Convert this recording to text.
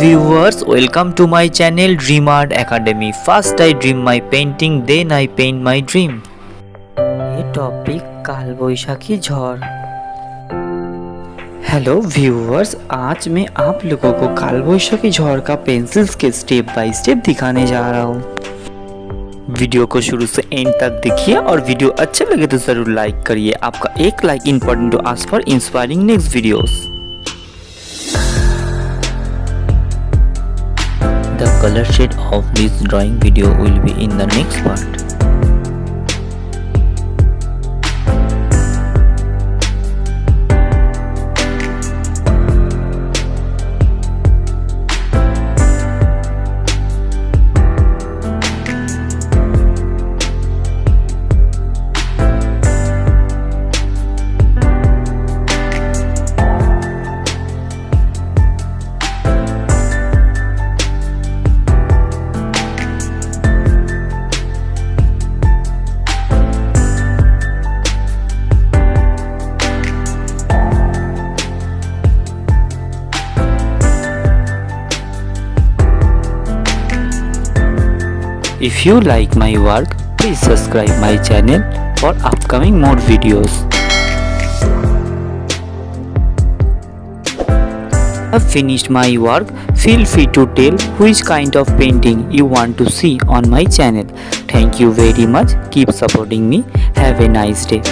viewers, welcome to my channel Dream Art Academy. First I dream my painting, then I paint my dream. ये topic कालबाइसाखी झड़। Hello viewers, आज मैं आप लोगों को कालबाइसाखी झड़ का pencil sketch step by step दिखाने जा रहा हूँ। वीडियो को शुरू से एंड तक देखिए और वीडियो अच्छे लगे तो जरूर लाइक करिए। आपका एक like important to us for inspiring next videos. The color shade of this drawing video will be in the next part. If you like my work, please subscribe my channel for upcoming more videos. Have finished my work. Feel free to tell which kind of painting you want to see on my channel. Thank you very much. Keep supporting me. Have a nice day.